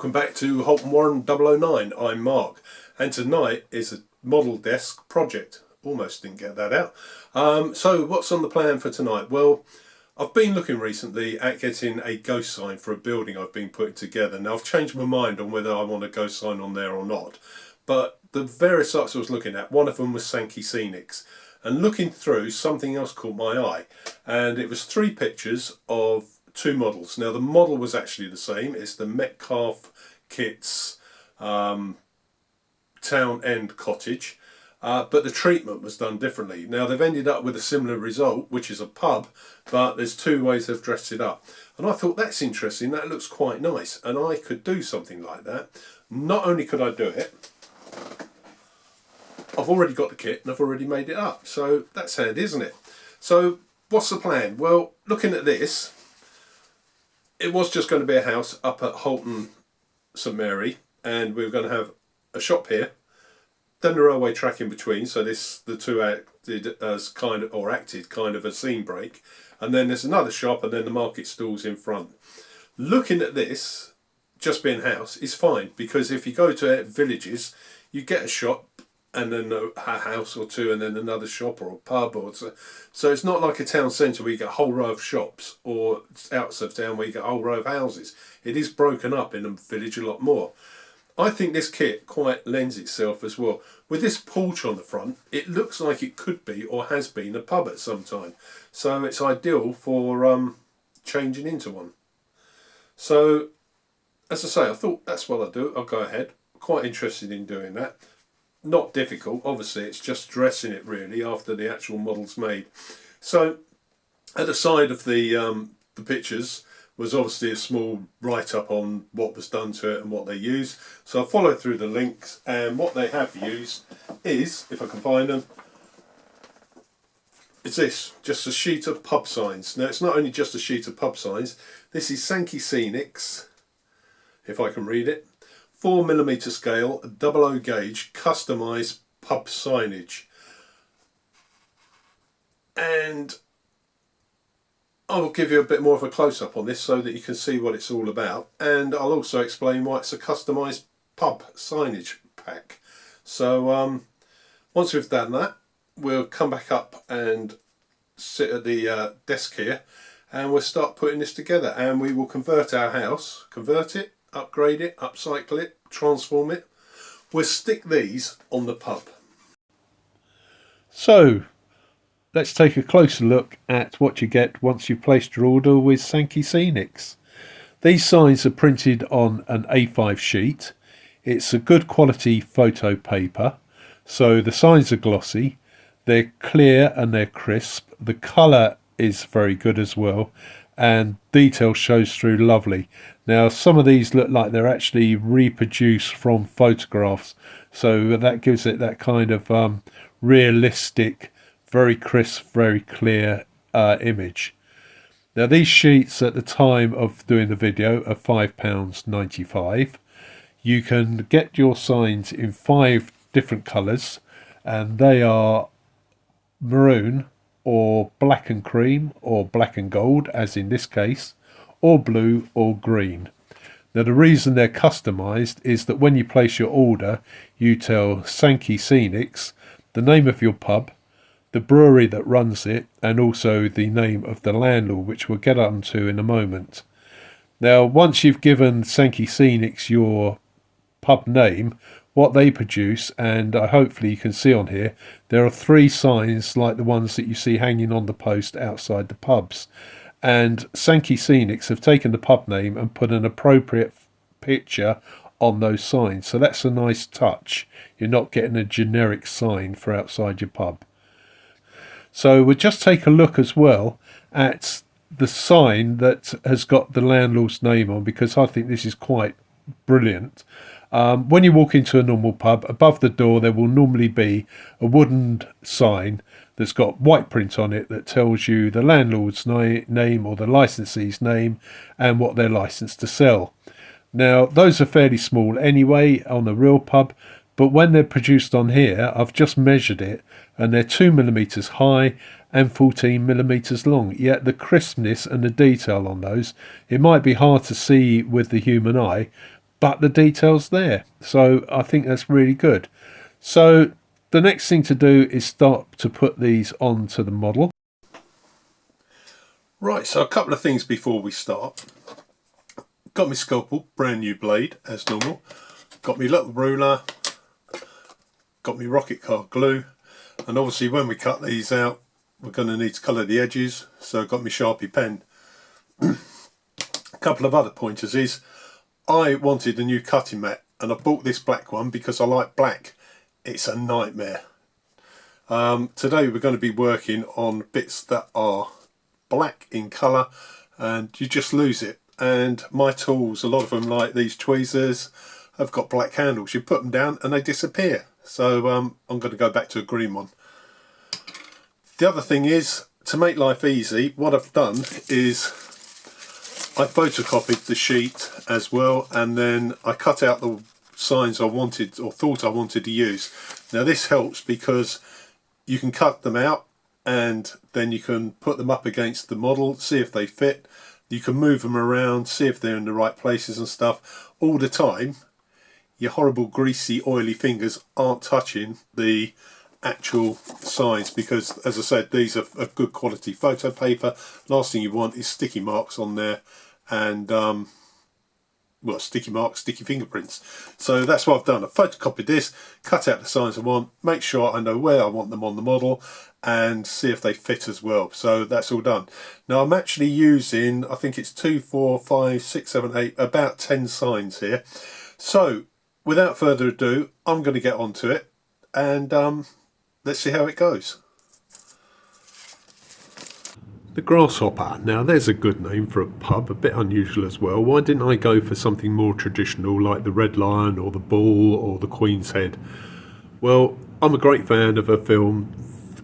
welcome back to Halton Warren 009. I'm Mark, and tonight is a model desk project. Almost didn't get that out. So what's on the plan for tonight? Well, I've been looking recently at getting a ghost sign for a building I've been putting together. Now I've changed my mind on whether I want a ghost sign on there or not, but the various sites I was looking at, one of them was Sankey Scenics, and looking through, something else caught my eye, and it was 3 pictures of 2 models. Now the model was actually the same. It's the Metcalfe Kits Town End Cottage, but the treatment was done differently. Now they've ended up with a similar result, which is a pub, but there's 2 ways they've dressed it up. And I thought, that's interesting, that looks quite nice, and I could do something like that. Not only could I do it, I've already got the kit and I've already made it up, so that's handy, isn't it? So what's the plan? Well, looking at this, it was just going to be a house up at Halton St Mary, and we were going to have a shop here, then the railway track in between, so the 2 acted as acted kind of a scene break, and then there's another shop, and then the market stalls in front. Looking at this, just being a house, is fine, because if you go to villages, you get a shop, and then a house or 2, and then another shop or a pub, or so it's not like a town centre where you get a whole row of shops, or outside of town where you get a whole row of houses. It is broken up in a village a lot more. I think this kit quite lends itself as well. With this porch on the front, it looks like it could be or has been a pub at some time, so it's ideal for changing into one. So as I say, I thought that's what I'll do. I'll go ahead. Quite interested in doing that. Not difficult, obviously, it's just dressing it really after the actual model's made. So at the side of the pictures was obviously a small write-up on what was done to it and what they used. So I followed through the links, and what they have used is, if I can find them, it's this, just a sheet of pub signs. Now it's not only just a sheet of pub signs, this is Sankey Scenics, if I can read it. 4mm scale, 00 gauge, customised pub signage. And I will give you a bit more of a close-up on this so that you can see what it's all about, and I'll also explain why it's a customised pub signage pack. So once we've done that, we'll come back up and sit at the desk here, and we'll start putting this together, and we will convert our house, upgrade it, upcycle it, transform it. We'll stick these on the pub. So let's take a closer look at what you get once you've placed your order with Sankey Scenics. These signs are printed on an A5 sheet. It's a good quality photo paper, so the signs are glossy, they're clear and they're crisp. The colour is very good as well, and detail shows through lovely. Now some of these look like they're actually reproduced from photographs, so that gives it that kind of realistic, very crisp, very clear image. Now these sheets at the time of doing the video are £5.95. You can get your signs in 5 different colours, and they are maroon, or black and cream, or black and gold, as in this case, or blue or green. Now the reason they're customised is that when you place your order, you tell Sankey Scenics the name of your pub, the brewery that runs it, and also the name of the landlord, which we'll get onto in a moment. Now once you've given Sankey Scenics your pub name, what they produce, and hopefully you can see on here, there are 3 signs like the ones that you see hanging on the post outside the pubs, and Sankey Scenics have taken the pub name and put an appropriate picture on those signs, so that's a nice touch. You're not getting a generic sign for outside your pub. So we'll just take a look as well at the sign that has got the landlord's name on, because I think this is quite brilliant. When you walk into a normal pub, above the door there will normally be a wooden sign that's got white print on it that tells you the landlord's name or the licensee's name and what they're licensed to sell. Now those are fairly small anyway on a real pub, but when they're produced on here, I've just measured it, and they're 2mm high and 14mm long, yet the crispness and the detail on those, it might be hard to see with the human eye, but the detail's there. So I think that's really good. So the next thing to do is start to put these onto the model. Right, so a couple of things before we start. Got my scalpel, brand new blade as normal. Got my little ruler. Got my rocket car glue. And obviously when we cut these out, we're going to need to colour the edges. So I've got my Sharpie pen. A couple of other pointers is, I wanted a new cutting mat and I bought this black one because I like black. It's a nightmare. Today we're going to be working on bits that are black in colour and you just lose it. And my tools, a lot of them like these tweezers, have got black handles. You put them down and they disappear. So I'm going to go back to a green one. The other thing is, to make life easy, what I've done is I photocopied the sheet as well, and then I cut out the signs I wanted or thought I wanted to use. Now this helps because you can cut them out and then you can put them up against the model, see if they fit. You can move them around, see if they're in the right places and stuff. All the time, your horrible greasy oily fingers aren't touching the actual signs, because as I said, these are good quality photo paper. Last thing you want is sticky marks on there and well, sticky marks, sticky fingerprints. So that's what I've done. I've photocopied this, cut out the signs I want, make sure I know where I want them on the model and see if they fit as well. So that's all done. Now I'm actually using, I think it's 2, 4, 5, 6, 7, 8, about 10 signs here. So without further ado, I'm going to get onto it and let's see how it goes. The Grasshopper. Now there's a good name for a pub, a bit unusual as well. Why didn't I go for something more traditional like the Red Lion or the Bull or the Queen's Head? Well, I'm a great fan of a film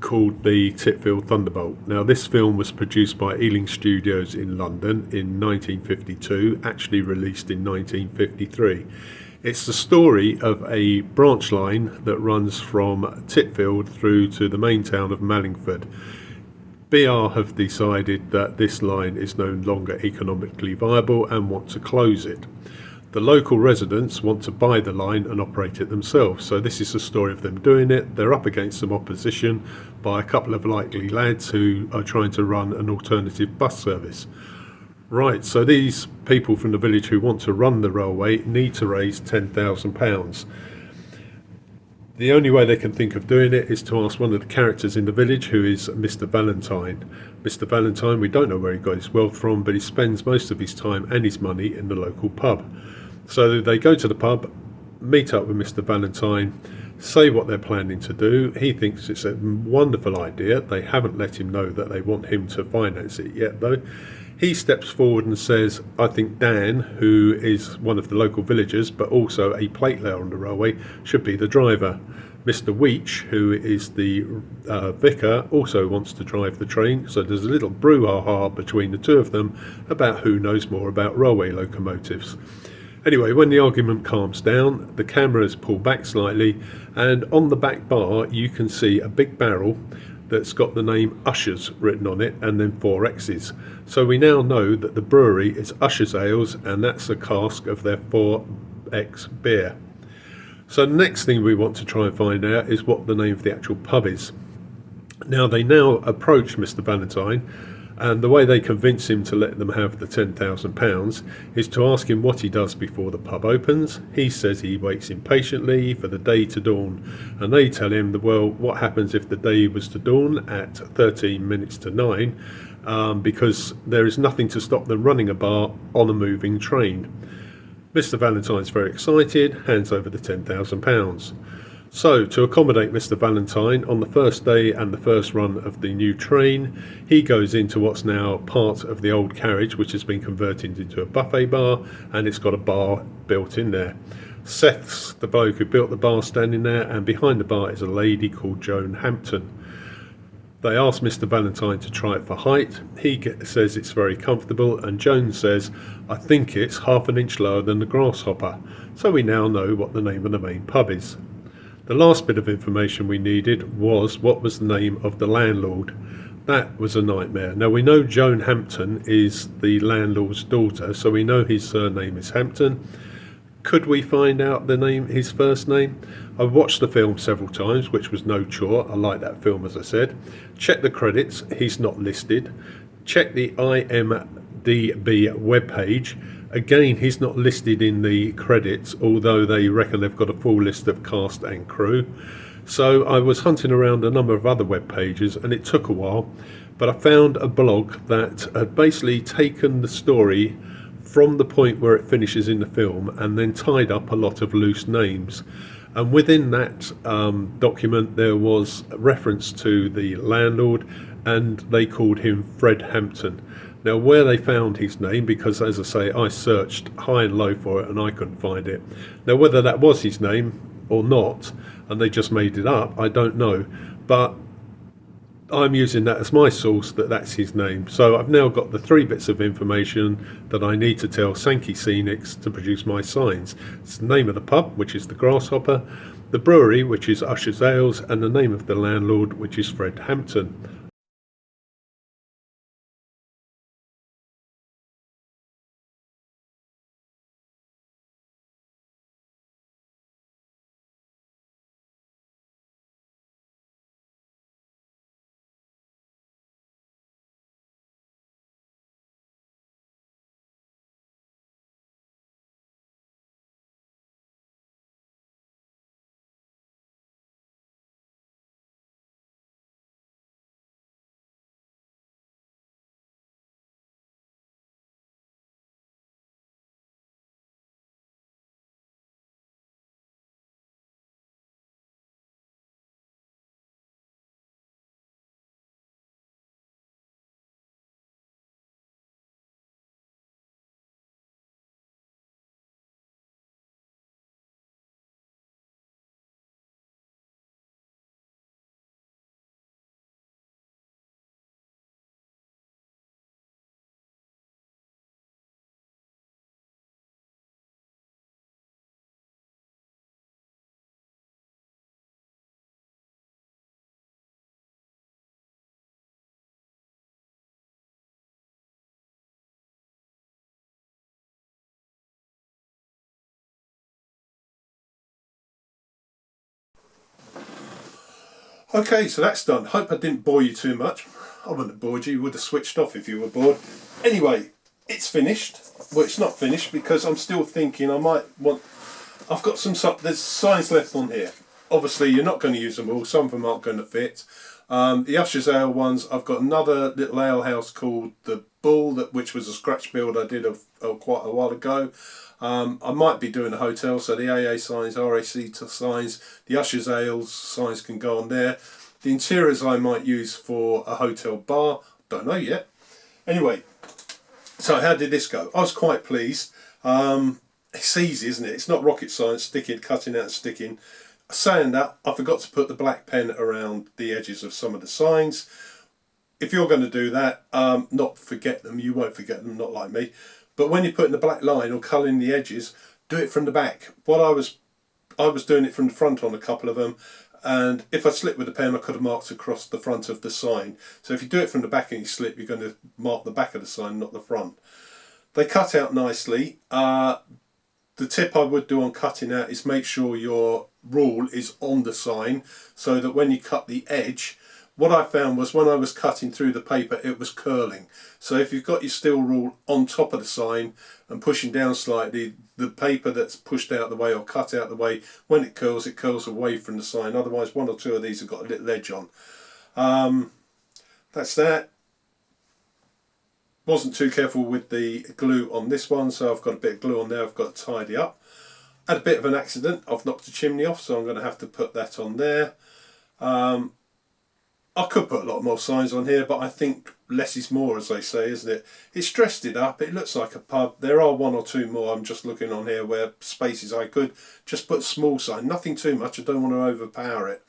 called the Titfield Thunderbolt. Now this film was produced by Ealing Studios in London in 1952, actually released in 1953. It's the story of a branch line that runs from Titfield through to the main town of Mallingford. BR have decided that this line is no longer economically viable and want to close it. The local residents want to buy the line and operate it themselves, so this is the story of them doing it. They're up against some opposition by a couple of likely lads who are trying to run an alternative bus service. Right, so these people from the village who want to run the railway need to raise £10,000. The only way they can think of doing it is to ask one of the characters in the village, who is Mr. Valentine. Mr. Valentine, we don't know where he got his wealth from, but he spends most of his time and his money in the local pub. So they go to the pub, meet up with Mr. Valentine, say what they're planning to do. He thinks it's a wonderful idea. They haven't let him know that they want him to finance it yet though. He steps forward and says, I think Dan, who is one of the local villagers but also a plate layer on the railway, should be the driver. Mr. Weech, who is the vicar, also wants to drive the train, so there's a little brouhaha between the two of them about who knows more about railway locomotives. Anyway, when the argument calms down, the cameras pull back slightly, and on the back bar you can see a big barrel that's got the name Ushers written on it and then 4 X's. So we now know that the brewery is Ushers Ales, and that's a cask of their 4X beer. So the next thing we want to try and find out is what the name of the actual pub is. Now they now approach Mr. Valentine, and the way they convince him to let them have the £10,000 is to ask him what he does before the pub opens. He says he waits impatiently for the day to dawn, and they tell him, well, what happens if the day was to dawn at 13 minutes to 9, because there is nothing to stop them running a bar on a moving train. Mr. Valentine's very excited, hands over the £10,000. So, to accommodate Mr. Valentine, on the first day and the first run of the new train, he goes into what's now part of the old carriage, which has been converted into a buffet bar, and it's got a bar built in there. Seth's the bloke who built the bar standing there, and behind the bar is a lady called Joan Hampton. They ask Mr. Valentine to try it for height. He says it's very comfortable, and Joan says, I think it's half an inch lower than the Grasshopper. So we now know what the name of the main pub is. The last bit of information we needed was what was the name of the landlord. That was a nightmare. Now we know Joan Hampton is the landlord's daughter, so we know his surname is Hampton. Could we find out the name, his first name? I've watched the film several times, which was no chore. I like that film, as I said. Check the credits. He's not listed. Check the IMDb webpage. Again, he's not listed in the credits, although they reckon they've got a full list of cast and crew. So I was hunting around a number of other web pages, and it took a while, but I found a blog that had basically taken the story from the point where it finishes in the film and then tied up a lot of loose names. And within that document, there was a reference to the landlord, and they called him Fred Hampton. Now, where they found his name, because as I say, I searched high and low for it and I couldn't find it. Now, whether that was his name or not, and they just made it up, I don't know. But I'm using that as my source, that's his name. So I've now got the 3 bits of information that I need to tell Sankey Scenics to produce my signs. It's the name of the pub, which is the Grasshopper, the brewery, which is Usher's Ales, and the name of the landlord, which is Fred Hampton. Okay, so that's done. Hope I didn't bore you too much. I wouldn't have bored you. You would have switched off if you were bored. Anyway, it's finished. Well, it's not finished because I'm still thinking I might want... I've got there's signs left on here. Obviously, you're not going to use them all. Some of them aren't going to fit. The Usher's Ale ones, I've got another little ale house called the Bull, which was a scratch build I did quite a while ago. I might be doing a hotel, so the AA signs, RAC signs, the Usher's Ales signs can go on there. The interiors I might use for a hotel bar, don't know yet. Anyway, so how did this go? I was quite pleased. It's easy, isn't it? It's not rocket science, cutting out and sticking. Saying that, I forgot to put the black pen around the edges of some of the signs. If you're going to do that, not forget them. You won't forget them, not like me. But when you're putting the black line or colouring the edges, do it from the back. I was doing it from the front on a couple of them, and if I slipped with the pen, I could have marked across the front of the sign. So if you do it from the back and you slip, you're going to mark the back of the sign, not the front. They cut out nicely. The tip I would do on cutting out is make sure your rule is on the sign, so that when you cut the edge, what I found was when I was cutting through the paper, it was curling. So if you've got your steel rule on top of the sign and pushing down slightly, the paper that's pushed out the way or cut out the way, when it curls away from the sign. Otherwise, 1 or 2 of these have got a little edge on. That's that. Wasn't too careful with the glue on this one, so I've got a bit of glue on there I've got to tidy up. Had a bit of an accident, I've knocked a chimney off, so I'm going to have to put that on there. I could put a lot more signs on here, but I think less is more, as they say, isn't it? It's dressed it up, it looks like a pub. There are 1 or 2 more, I'm just looking on here where spaces I could just put a small sign, nothing too much, I don't want to overpower it.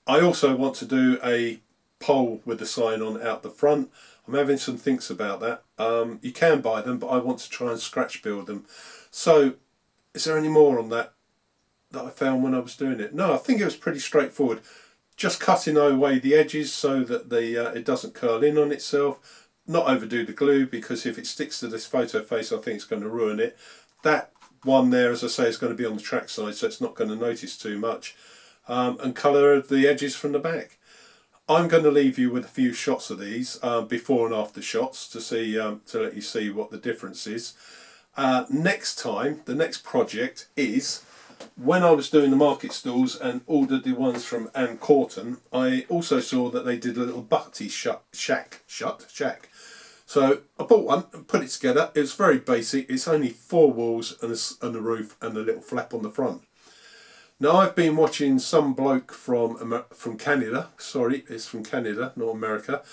I also want to do a pole with the sign on out the front. I'm having some thinks about that. You can buy them, but I want to try and scratch build them. So, is there any more on that I found when I was doing it? No, I think it was pretty straightforward. Just cutting away the edges so that it doesn't curl in on itself. Not overdo the glue, because if it sticks to this photo face, I think it's going to ruin it. That one there, as I say, is going to be on the track side, so it's not going to notice too much. And colour the edges from the back. I'm going to leave you with a few shots of these, before and after shots, to see to let you see what the difference is. Next time, the next project is, when I was doing the market stalls and ordered the ones from Ann Corton, I also saw that they did a little butty shack. So I bought one and put it together. It was very basic. It's only 4 walls and a roof and a little flap on the front. Now, I've been watching some bloke from Canada. Sorry, it's from Canada, not America.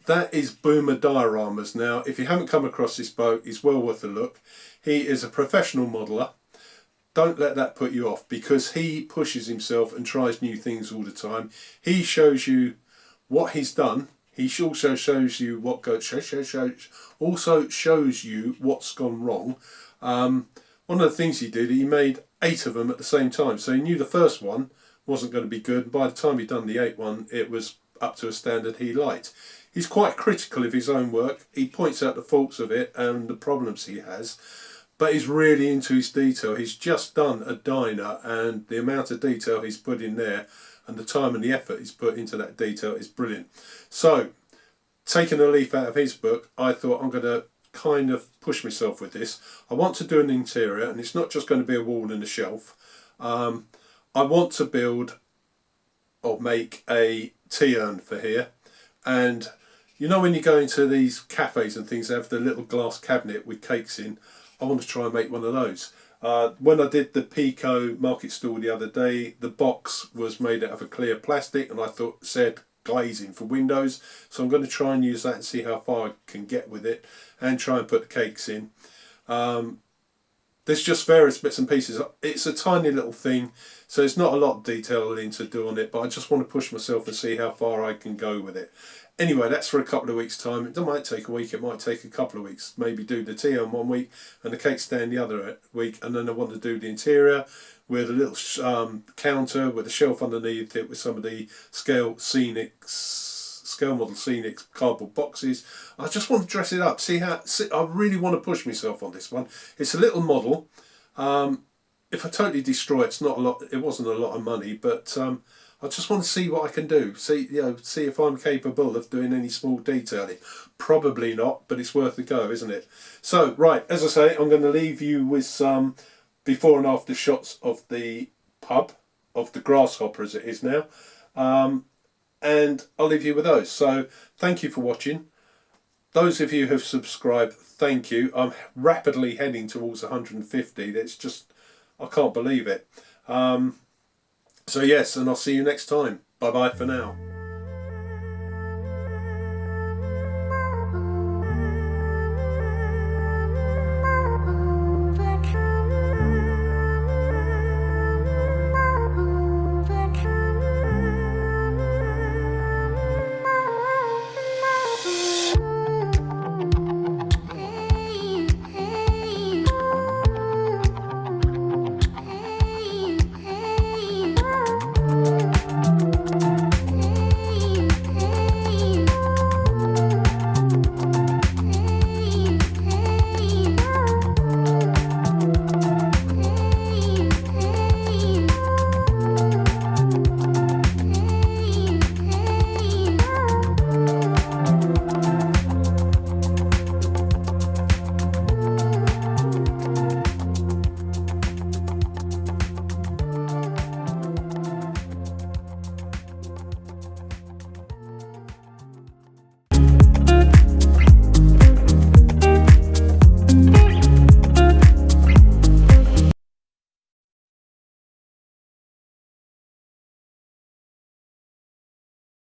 That is Boomer Dioramas. Now, if you haven't come across this bloke, he's well worth a look. He is a professional modeller. Don't let that put you off, because he pushes himself and tries new things all the time. He shows you what he's done. He also shows you what also shows you what's gone wrong. One of the things he did, he made 8 of them at the same time. So he knew the first one wasn't going to be good. By the time he'd done the 8th one, it was up to a standard he liked. He's quite critical of his own work. He points out the faults of it and the problems he has. But he's really into his detail. He's just done a diner, and the amount of detail he's put in there and the time and the effort he's put into that detail is brilliant. So, taking a leaf out of his book, I thought I'm going to kind of push myself with this. I want to do an interior, and it's not just going to be a wall and a shelf. I want to build or make a tea urn for here. And you know, when you go into these cafes and things, they have the little glass cabinet with cakes in. I want to try and make one of those. When I did the Pico market stall the other day, the box was made out of a clear plastic, and I thought said glazing for windows. So I'm going to try and use that and see how far I can get with it, and try and put the cakes in. There's just various bits and pieces. It's a tiny little thing, so there's not a lot of detailing to do on it, but I just want to push myself and see how far I can go with it. Anyway, that's for a couple of weeks' time. It might take a week, it might take a couple of weeks. Maybe do the tea on 1 week and the cake stand the other week, and then I want to do the interior with a little counter with a shelf underneath it with some of the scale model Scenics cardboard boxes. I just want to dress it up. I really want to push myself on this one. It's a little model. If I totally destroy it, it's not a lot. It wasn't a lot of money, but I just want to see what I can do. See if I'm capable of doing any small detailing. Probably not, but it's worth a go, isn't it? So, right, as I say, I'm going to leave you with some before and after shots of the pub, of the Grasshopper as it is now. And I'll leave you with those. So, thank you for watching. Those of you who have subscribed, thank you. I'm rapidly heading towards 150. That's just, I can't believe it. So yes, and I'll see you next time. Bye bye for now.